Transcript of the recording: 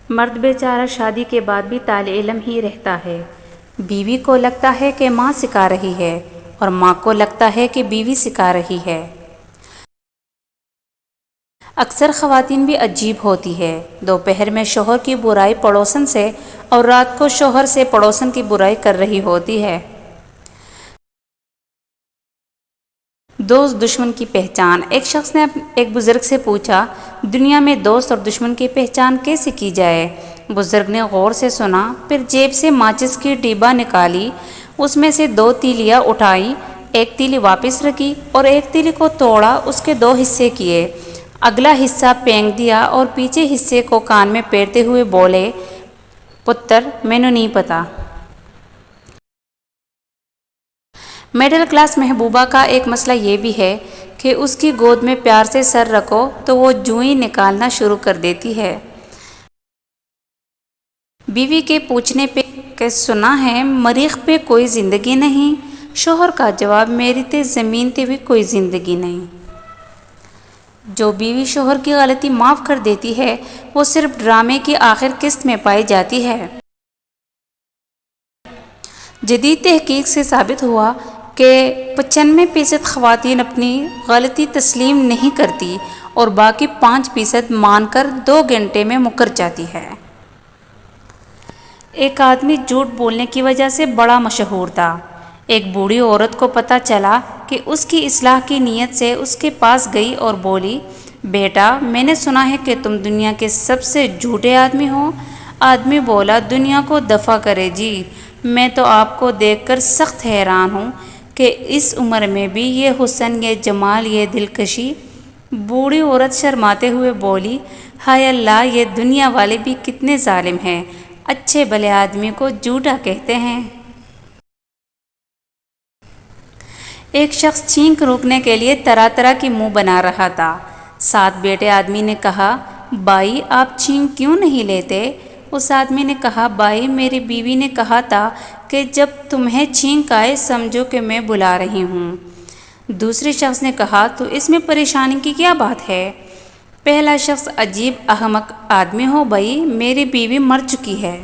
مرد بیچارہ شادی کے بعد بھی طالب علم ہی رہتا ہے۔ بیوی کو لگتا ہے کہ ماں سکھا رہی ہے اور ماں کو لگتا ہے کہ بیوی سکھا رہی ہے۔ اکثر خواتین بھی عجیب ہوتی ہے، دوپہر میں شوہر کی برائی پڑوسن سے اور رات کو شوہر سے پڑوسن کی برائی کر رہی ہوتی ہے۔ دوست دشمن کی پہچان۔ ایک شخص نے ایک بزرگ سے پوچھا، دنیا میں دوست اور دشمن کی پہچان کیسے کی جائے؟ بزرگ نے غور سے سنا، پھر جیب سے ماچس کی ڈبہ نکالی، اس میں سے 2 تیلیاں اٹھائیں، ایک تیلی واپس رکھی اور ایک تیلی کو توڑا، اس کے 2 حصے کیے، اگلا حصہ پھینک دیا اور پیچھے حصے کو کان میں پھیرتے ہوئے بولے، پتر مینوں نہیں پتا۔ مڈل کلاس محبوبہ کا ایک مسئلہ یہ بھی ہے کہ اس کی گود میں پیار سے سر رکھو تو وہ جوں ہی نکالنا شروع کر دیتی ہے۔ بیوی کے پوچھنے پہ کہ سنا ہے مریخ پہ کوئی زندگی نہیں؟ شوہر کا جواب، میری تے زمین تے بھی کوئی زندگی نہیں۔ جو بیوی شوہر کی غلطی معاف کر دیتی ہے وہ صرف ڈرامے کی آخر قسط میں پائی جاتی ہے۔ جدید تحقیق سے ثابت ہوا کہ 95% خواتین اپنی غلطی تسلیم نہیں کرتی اور باقی 5% مان کر 2 گھنٹے میں مکر جاتی ہے۔ ایک آدمی جھوٹ بولنے کی وجہ سے بڑا مشہور تھا۔ ایک بوڑھی عورت کو پتہ چلا کہ اس کی اصلاح کی نیت سے اس کے پاس گئی اور بولی، بیٹا میں نے سنا ہے کہ تم دنیا کے سب سے جھوٹے آدمی ہو۔ آدمی بولا، دنیا کو دفع کرے جی، میں تو آپ کو دیکھ کر سخت حیران ہوں کہ اس عمر میں بھی یہ حسن، یہ جمال، یہ دلکشی۔ بوڑھی عورت شرماتے ہوئے بولی، ہائے اللہ، یہ دنیا والے بھی کتنے ظالم ہیں، اچھے بھلے آدمی کو جھوٹا کہتے ہیں۔ ایک شخص چھینک روکنے کے لیے طرح طرح کی منہ بنا رہا تھا۔ ساتھ بیٹھے آدمی نے کہا، بھائی آپ چھینک کیوں نہیں لیتے؟ اس آدمی نے کہا، بھائی میری بیوی نے کہا تھا کہ جب تمہیں چھینک آئے سمجھو کہ میں بلا رہی ہوں۔ دوسرے شخص نے کہا، تو اس میں پریشانی کی کیا بات ہے؟ پہلا شخص، عجیب احمق آدمی ہو بھائی، میری بیوی مر چکی ہے۔